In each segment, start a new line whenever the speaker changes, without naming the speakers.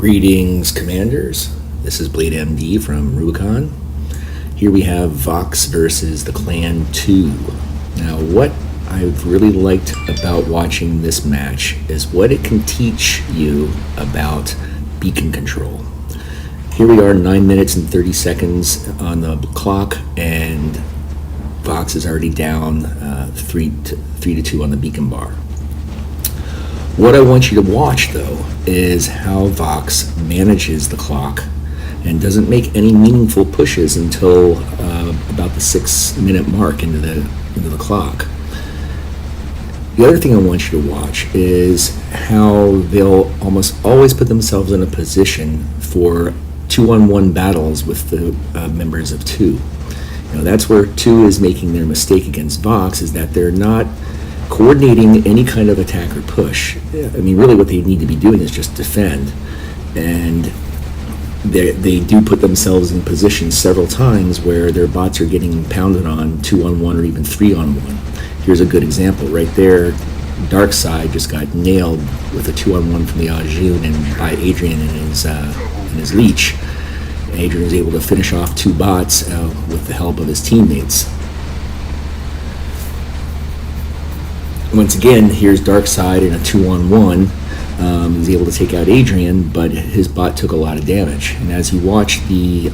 Greetings, Commanders. This is Blade MD from Rubicon. Here we have Vox versus the Clan 2. Now, what I've really liked about watching this match is what it can teach you about beacon control. Here we are, 9 minutes and 30 seconds on the clock, and Vox is already down 3-2 on the beacon bar. What I want you to watch, though, is how Vox manages the clock and doesn't make any meaningful pushes until about the 6-minute mark into the clock. The other thing I want you to watch is how they'll almost always put themselves in a position for 2-on-1 battles with the members of 2. That's where 2 is making their mistake against Vox, is that they're not coordinating any kind of attack or push. I mean, really what they need to be doing is just defend. And they do put themselves in positions several times where their bots are getting pounded on 2-on-1 or even 3-on-1. Here's a good example right there. Dark Side just got nailed with a 2-on-1 from the Ajun and by Adrian and his leech. Adrian was able to finish off 2 bots with the help of his teammates. Once again, here's Dark Side in a 2-on-1. He's able to take out Adrian, but his bot took a lot of damage. And as you watch the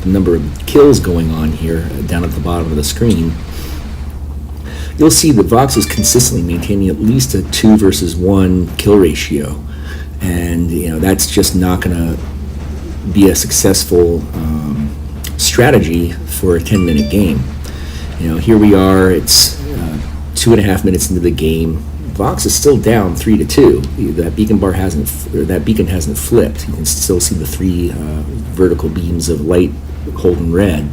number of kills going on here down at the bottom of the screen, you'll see that Vox is consistently maintaining at least a 2 versus 1 kill ratio. And that's just not going to be a successful strategy for a 10-minute game. Here we are, it's 2.5 minutes into the game. Vox is still down 3-2. That beacon hasn't flipped. You can still see the 3 vertical beams of light holding red.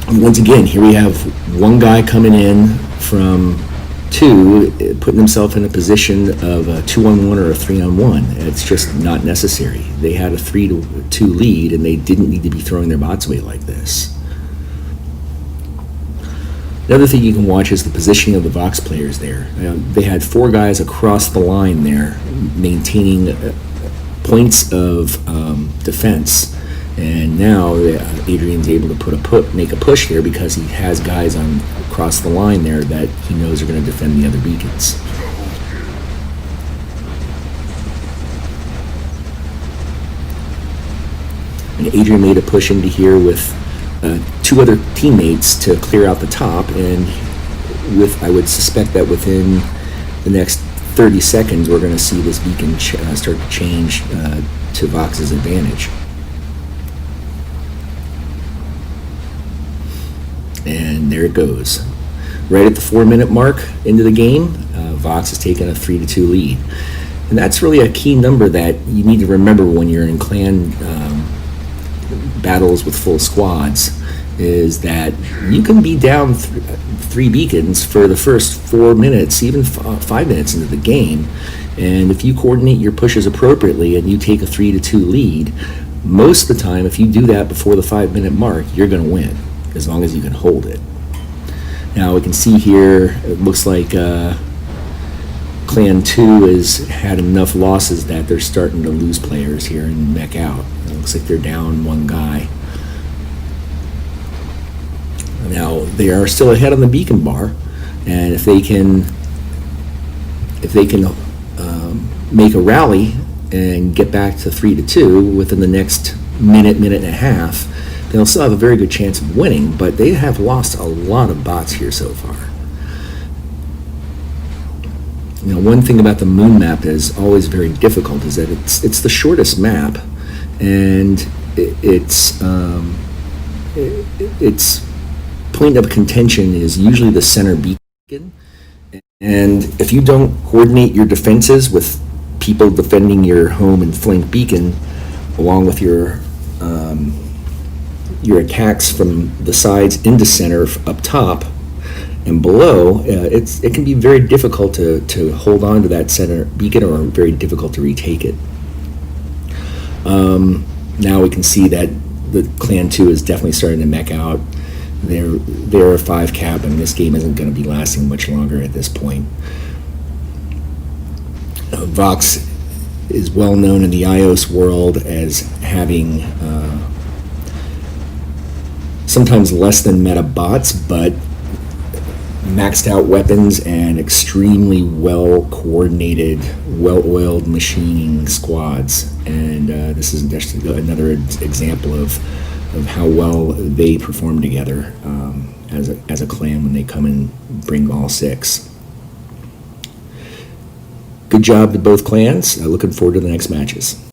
And once again, here we have one guy coming in from 2, putting himself in a position of a 2-on-1 or a 3-on-1. It's just not necessary. They had a 3-2 lead, and they didn't need to be throwing their bots away like this. Another thing you can watch is the positioning of the Vox players there. They had 4 guys across the line there maintaining points of defense. And now Adrian's able to make a push there because he has guys across the line there that he knows are going to defend the other beacons. And Adrian made a push into here with 2 other teammates to clear out the top, and I would suspect that within the next 30 seconds we're going to see this beacon start to change to Vox's advantage. And there it goes. Right at the 4-minute mark into the game, Vox has taken a 3-2 lead. And that's really a key number that you need to remember when you're in clan battles with full squads, is that you can be down 3 beacons for the first 4 minutes, even 5 minutes into the game, and if you coordinate your pushes appropriately and you take a 3-2 lead, most of the time, if you do that before the 5-minute mark, you're going to win, as long as you can hold it. Now we can see here, it looks like Clan 2 has had enough losses that they're starting to lose players here and mech out. It looks like they're down 1 guy. Now they are still ahead on the beacon bar, and if they can make a rally and get back to 3-2 within the next minute and a half, they'll still have a very good chance of winning. But they have lost a lot of bots here so far. One thing about the moon map that is always very difficult is that it's the shortest map, and its point of contention is usually the center beacon. And if you don't coordinate your defenses with people defending your home and flank beacon, along with your attacks from the sides into center up top and below, it can be very difficult to hold on to that center beacon, or very difficult to retake it. Now we can see that the Clan 2 is definitely starting to mech out. They're a 5 cap, and this game isn't going to be lasting much longer at this point. Vox is well known in the iOS world as having sometimes less than meta bots, but maxed out weapons and extremely well coordinated, well oiled machining squads. And this is just another example of how well they perform together as a clan when they come and bring all six. Good job to both clans. Looking forward to the next matches.